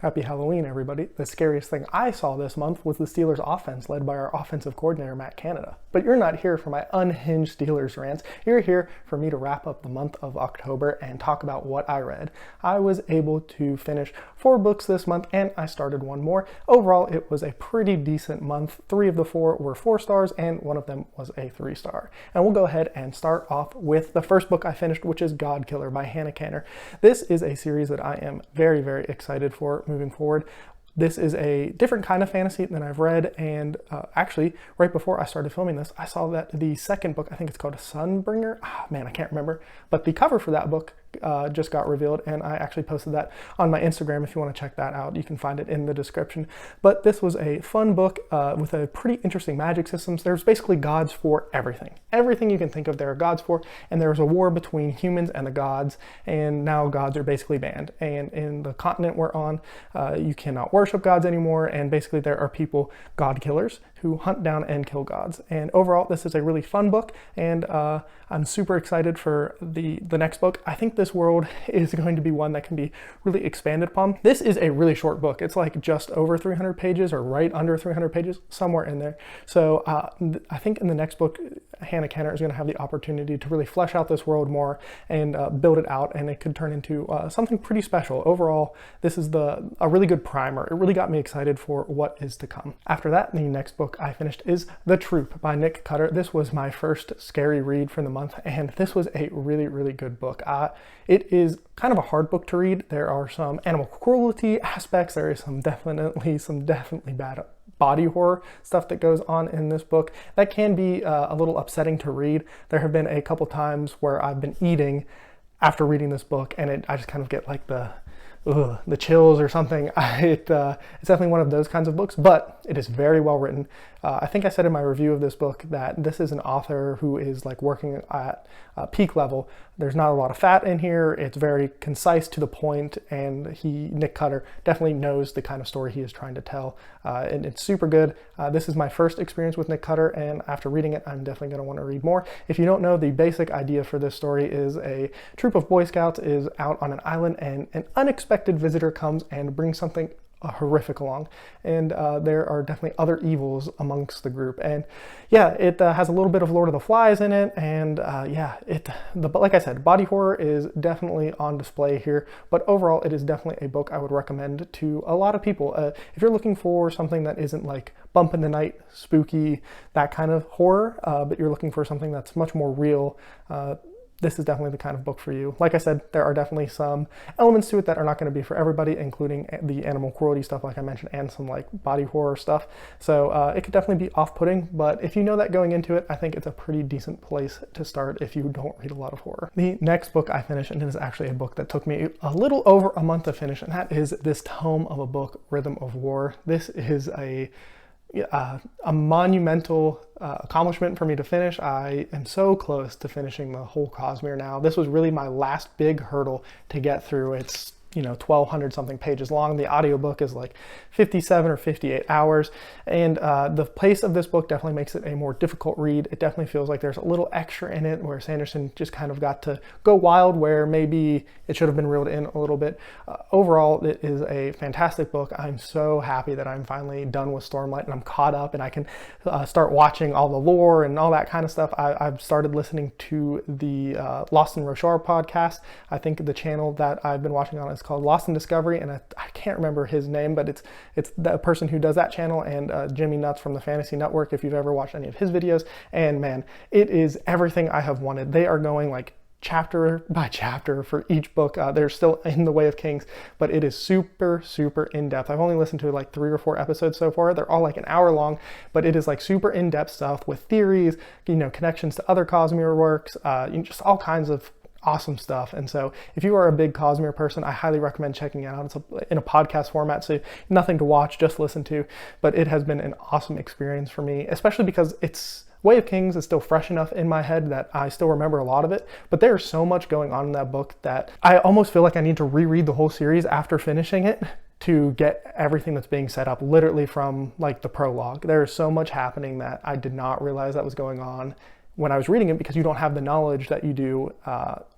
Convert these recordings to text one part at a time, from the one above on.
Happy Halloween, everybody. The scariest thing I saw this month was the Steelers offense led by our offensive coordinator, Matt Canada. But you're not here for my unhinged Steelers rants. You're here for me to wrap up the month of October and talk about what I read. I was able to finish 4 books this month and I started one more. Overall, it was a pretty decent month. 3 of the 4 were 4 stars and 1 of them was a 3-star. And we'll go ahead and start off with the first book I finished, which is God Killer by Hannah Kanner. This is a series that I am very, very excited for moving forward. This is a different kind of fantasy than I've read, and actually, right before I started filming this, I saw that the second book, I think it's called Sunbringer. Man, I can't remember, but the cover for that book just got revealed, and I actually posted that on my Instagram. If you want to check that out, you can find it in the description. But this was a fun book with a pretty interesting magic systems. There's basically gods for everything. Everything you can think of there are gods for, and there was a war between humans and the gods, and now gods are basically banned. And in the continent we're on, you cannot worship gods anymore, and basically there are people, god killers, who hunt down and kill gods. And overall, this is a really fun book, and I'm super excited for the next book. I think this world is going to be one that can be really expanded upon. This is a really short book. It's like just over 300 pages or right under 300 pages, somewhere in there. So I think in the next book, Hannah Kanner is going to have the opportunity to really flesh out this world more and build it out, and it could turn into something pretty special. Overall, this is a really good primer. It really got me excited for what is to come. After that, the next book I finished is The Troop by Nick Cutter. This was my first scary read for the month, and this was a really, really good book. It is kind of a hard book to read. There are some animal cruelty aspects. There is some definitely bad body horror stuff that goes on in this book that can be a little upsetting to read. There have been a couple times where I've been eating after reading this book, and I just kind of get like the chills or something. It's definitely one of those kinds of books, but it is very well written. I think I said in my review of this book that this is an author who is like working at peak level. There's not a lot of fat in here. It's very concise, to the point, and Nick Cutter definitely knows the kind of story he is trying to tell, and it's super good. This is my first experience with Nick Cutter, and after reading it, I'm definitely going to want to read more. If you don't know, the basic idea for this story is a troop of Boy Scouts is out on an island, and an unexpected visitor comes and brings something horrific along, and there are definitely other evils amongst the group. And yeah, it has a little bit of Lord of the Flies in it, and like I said, body horror is definitely on display here, but overall it is definitely a book I would recommend to a lot of people. If you're looking for something that isn't like bump in the night, spooky, that kind of horror, but you're looking for something that's much more real, this is definitely the kind of book for you. Like I said, there are definitely some elements to it that are not going to be for everybody, including the animal cruelty stuff, like I mentioned, and some like body horror stuff. So it could definitely be off-putting, but if you know that going into it, I think it's a pretty decent place to start if you don't read a lot of horror. The next book I finished, and it is actually a book that took me a little over a month to finish, and that is this tome of a book, Rhythm of War. This is a monumental accomplishment for me to finish. I am so close to finishing the whole Cosmere now. This was really my last big hurdle to get through. It's 1,200 something pages long. The audiobook is like 57 or 58 hours. And the pace of this book definitely makes it a more difficult read. It definitely feels like there's a little extra in it, where Sanderson just kind of got to go wild where maybe it should have been reeled in a little bit. Overall, it is a fantastic book. I'm so happy that I'm finally done with Stormlight and I'm caught up and I can start watching all the lore and all that kind of stuff. I've started listening to the Lost in Roshar podcast. I think the channel that I've been watching on is called Lost in Discovery, and I can't remember his name, but it's the person who does that channel, and Jimmy Nuts from the Fantasy Network, if you've ever watched any of his videos. And man, it is everything I have wanted. They are going like chapter by chapter for each book. They're still in The Way of Kings, but it is super, super in-depth. I've only listened to like 3 or 4 episodes so far. They're all like an hour long, but it is like super in-depth stuff with theories, connections to other Cosmere works, just all kinds of awesome stuff. And so if you are a big Cosmere person, I highly recommend checking it out. It's in a podcast format, so nothing to watch, just listen to. But it has been an awesome experience for me, especially because Way of Kings is still fresh enough in my head that I still remember a lot of it, but there's so much going on in that book that I almost feel like I need to reread the whole series after finishing it to get everything that's being set up, literally from like the prologue. There is so much happening that I did not realize that was going on when I was reading it, because you don't have the knowledge that you do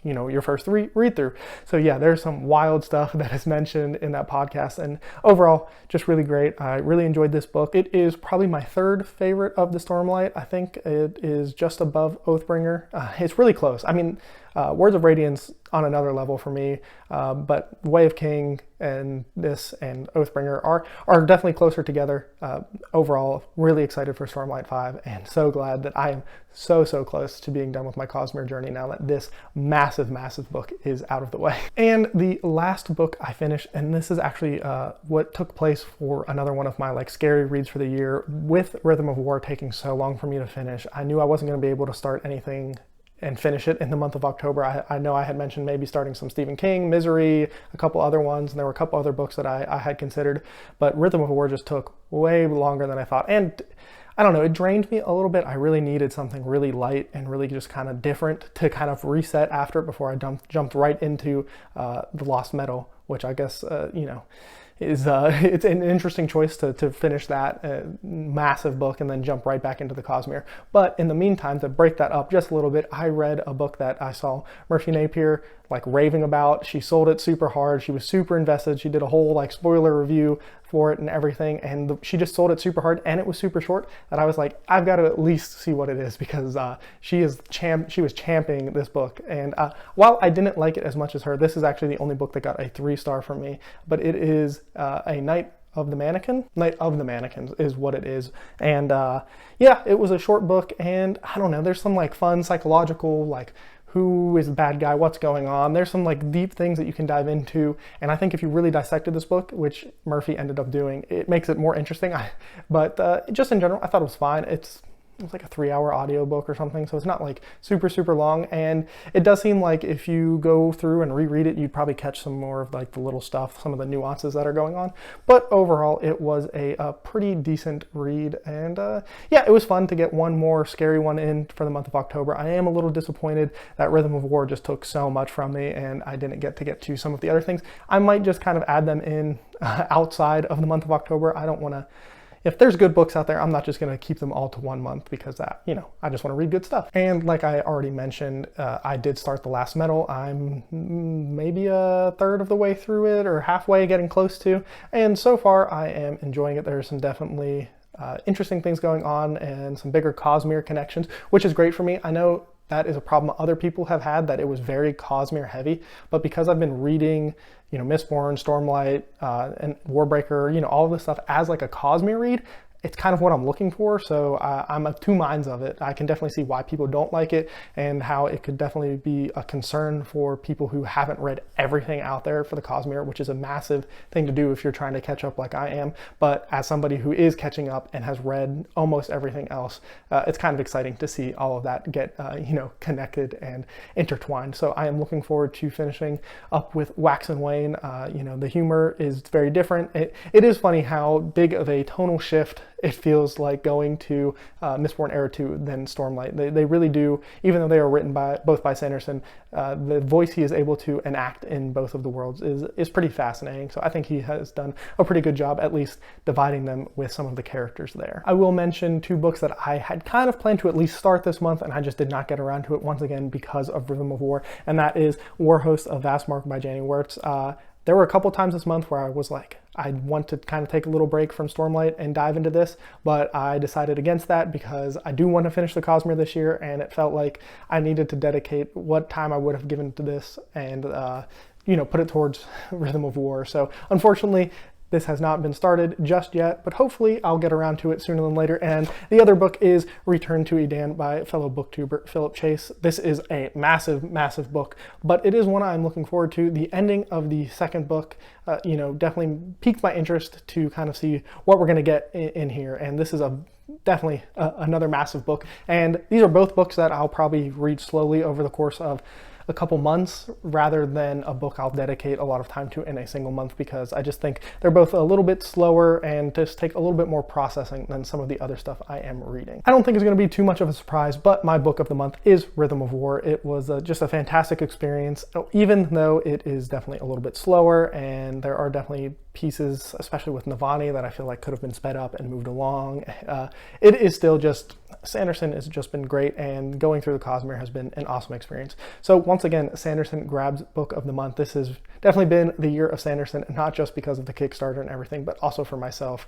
your first read through. So yeah, there's some wild stuff that is mentioned in that podcast, and overall, just really great. I really enjoyed this book. It is probably my third favorite of the Stormlight. I think it is just above Oathbringer. It's really close. I mean, Words of Radiance on another level for me, but Way of King and this and Oathbringer are definitely closer together. Overall, really excited for Stormlight 5, and so glad that I am so close to being done with my Cosmere journey now that this massive book is out of the way. And the last book I finished, and this is actually what took place for another one of my like scary reads for the year, with Rhythm of War taking so long for me to finish. I knew I wasn't going to be able to start anything and finish it in the month of October. I know I had mentioned maybe starting some Stephen King, Misery, a couple other ones, and there were a couple other books that I had considered, but Rhythm of War just took way longer than I thought. And I don't know, it drained me a little bit. I really needed something really light and really just kind of different to kind of reset after before I jumped right into The Lost Meadow, which I guess, is it's an interesting choice to finish that massive book and then jump right back into the Cosmere. But in the meantime, to break that up just a little bit, I read a book that I saw Murphy Napier like raving about. She sold it super hard. She was super invested. She did a whole like spoiler review for it and everything, and she just sold it super hard, and it was super short, that I was like, I've got to at least see what it is, because she was championing this book. And while I didn't like it as much as her, this is actually the only book that got a 3-star from me, but it is a Night of the Mannequins is what it is. And yeah, it was a short book, and I don't know, there's some like fun psychological, like, who is the bad guy, what's going on. There's some like deep things that you can dive into, and I think if you really dissected this book, which Murphy ended up doing, it makes it more interesting. But just in general, I thought it was fine. It was like a 3-hour audiobook or something, so it's not like super long, and it does seem like if you go through and reread it, you'd probably catch some more of like the little stuff, some of the nuances that are going on. But overall, it was a pretty decent read, and yeah, it was fun to get one more scary one in for the month of October. I am a little disappointed that Rhythm of War just took so much from me, and I didn't get to some of the other things. I might just kind of add them in outside of the month of October. I don't want to. If there's good books out there, I'm not just going to keep them all to one month, because that, I just want to read good stuff. And like I already mentioned, I did start The Last Metal. I'm maybe a third of the way through it, or halfway, getting close to. And so far, I am enjoying it. There's some definitely interesting things going on, and some bigger Cosmere connections, which is great for me. I know that is a problem other people have had, that it was very Cosmere heavy, but because I've been reading Mistborn, Stormlight, and Warbreaker, all of this stuff as like a Cosmere read, it's kind of what I'm looking for. So I'm of two minds of it. I can definitely see why people don't like it, and how it could definitely be a concern for people who haven't read everything out there for the Cosmere, which is a massive thing to do if you're trying to catch up like I am. But as somebody who is catching up and has read almost everything else, it's kind of exciting to see all of that get connected and intertwined. So I am looking forward to finishing up with Wax and Wane. The humor is very different. It is funny how big of a tonal shift it feels like going to Mistborn Era 2 than Stormlight. They really do, even though they are written both by Sanderson, the voice he is able to enact in both of the worlds is pretty fascinating. So I think he has done a pretty good job, at least dividing them with some of the characters there. I will mention 2 books that I had kind of planned to at least start this month, and I just did not get around to it, once again because of Rhythm of War, and that is Warhost of Vastmark by Janie Wertz. There were a couple times this month where I was like, I want to kind of take a little break from Stormlight and dive into this, but I decided against that because I do want to finish the Cosmere this year, and it felt like I needed to dedicate what time I would have given to this and, put it towards Rhythm of War. So unfortunately, this has not been started just yet, but hopefully I'll get around to it sooner than later. And the other book is Return to Edan by fellow booktuber Philip Chase. This is a massive book, but it is one I'm looking forward to. The ending of the second book, definitely piqued my interest to kind of see what we're going to get in here. And this is definitely another massive book. And these are both books that I'll probably read slowly over the course of a couple months, rather than a book I'll dedicate a lot of time to in a single month, because I just think they're both a little bit slower and just take a little bit more processing than some of the other stuff I am reading. I don't think it's going to be too much of a surprise, but my book of the month is Rhythm of War. It was just a fantastic experience, even though it is definitely a little bit slower, and there are definitely pieces, especially with Navani, that I feel like could have been sped up and moved along. It is still just, Sanderson has just been great, and going through the Cosmere has been an awesome experience. So once again, Sanderson grabs Book of the Month. This has definitely been the year of Sanderson, not just because of the Kickstarter and everything, but also for myself.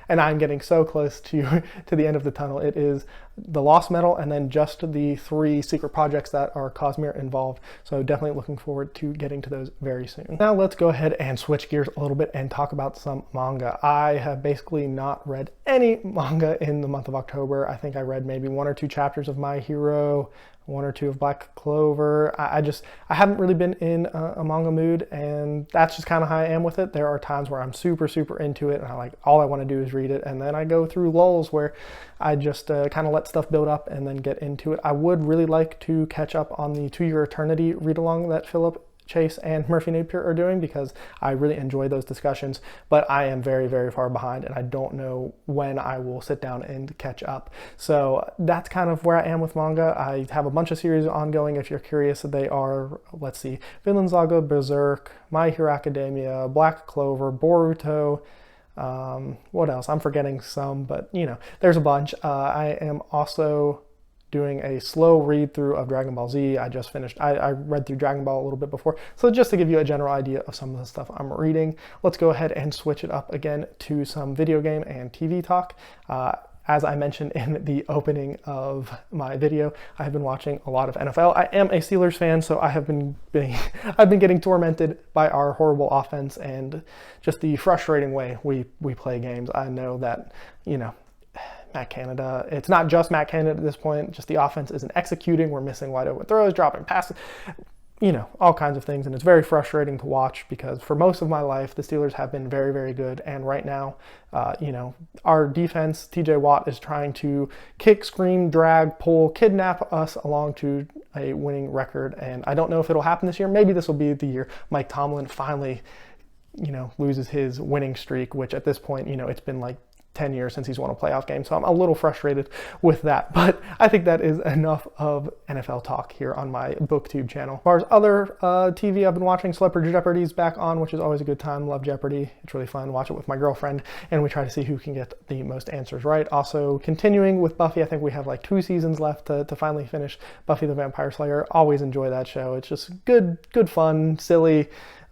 And I'm getting so close to the end of the tunnel. It is the Lost Metal and then just the 3 secret projects that are Cosmere involved. So definitely looking forward to getting to those very soon. Now let's go ahead and switch gears a little bit and talk about some manga. I have basically not read any manga in the month of October. I think I read maybe 1 or 2 chapters of My Hero, 1 or 2 of Black Clover. I haven't really been in a manga mood, and that's just kind of how I am with it. There are times where I'm super into it, and all I want to do is read it, and then I go through lulls where I just kind of let stuff build up and then get into it. I would really like to catch up on the To Your Eternity read-along that Philip Chase and Murphy Napier are doing, because I really enjoy those discussions, but I am very far behind, and I don't know when I will sit down and catch up. So that's kind of where I am with manga. I have a bunch of series ongoing. If you're curious, they are, let's see, Vinland Saga, Berserk, My Hero Academia, Black Clover, Boruto, what else? I'm forgetting some, but there's a bunch. I am also doing a slow read through of Dragon Ball Z. I read through Dragon Ball a little bit before. So just to give you a general idea of some of the stuff I'm reading, let's go ahead and switch it up again to some video game and TV talk. As I mentioned in the opening of my video, I have been watching a lot of NFL. I am a Steelers fan, so I've been getting tormented by our horrible offense and just the frustrating way we play games. I know that, Matt Canada, it's not just Matt Canada at this point, just the offense isn't executing. We're missing wide open throws, dropping passes, all kinds of things. And it's very frustrating to watch, because for most of my life, the Steelers have been very good. And right now, our defense, TJ Watt, is trying to kick, screen, drag, pull, kidnap us along to a winning record. And I don't know if it'll happen this year. Maybe this will be the year Mike Tomlin finally, loses his winning streak, which at this point, it's been like 10 years since he's won a playoff game. So I'm a little frustrated with that, but I think that is enough of NFL talk here on my BookTube channel. As far as other TV I've been watching, Celebrity Jeopardy's back on, which is always a good time. Love Jeopardy. It's really fun. Watch it with my girlfriend, and we try to see who can get the most answers right. Also, continuing with Buffy, I think we have like 2 seasons left to finally finish Buffy the Vampire Slayer. Always enjoy that show. It's just good fun, silly.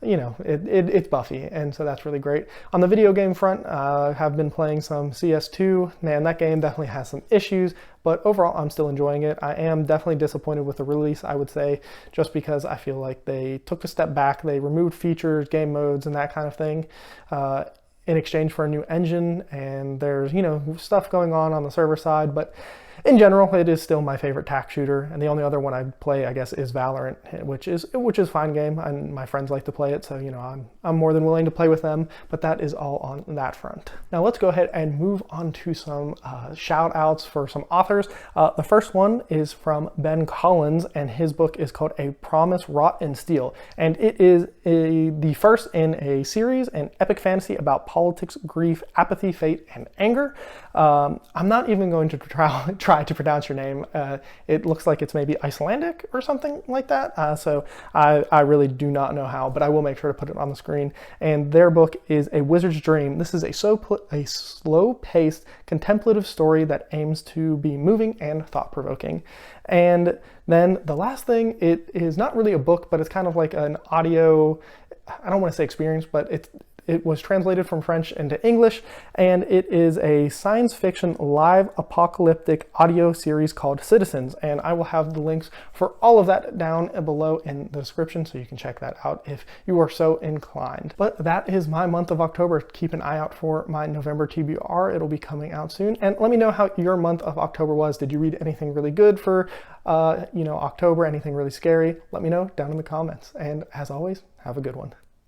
It's Buffy, and so that's really great. On the video game front, I have been playing some CS2. Man, that game definitely has some issues, but overall, I'm still enjoying it. I am definitely disappointed with the release, I would say, just because I feel like they took a step back. They removed features, game modes, and that kind of thing in exchange for a new engine, and there's, stuff going on the server side, but in general, it is still my favorite tac shooter, and the only other one I play, I guess, is Valorant, which is a fine game, and my friends like to play it, so I'm more than willing to play with them. But that is all on that front. Now let's go ahead and move on to some shout outs for some authors. The first one is from Ben Collins, and his book is called A Promise Wrought in Steel, and it is the first in a series, an epic fantasy about politics, grief, apathy, fate, and anger. I'm not even going to try to pronounce your name. It looks like it's maybe Icelandic or something like that. So I really do not know how, but I will make sure to put it on the screen. And their book is A Wizard's Dream. This is a slow-paced, contemplative story that aims to be moving and thought-provoking. And then the last thing, it is not really a book, but it's kind of like an audio, I don't want to say experience, but it was translated from French into English, and it is a science fiction live apocalyptic audio series called Citizens, and I will have the links for all of that down below in the description, so you can check that out if you are so inclined. But that is my month of October. Keep an eye out for my November TBR. It'll be coming out soon, and let me know how your month of October was. Did you read anything really good for October? Anything really scary? Let me know down in the comments, and as always, have a good one.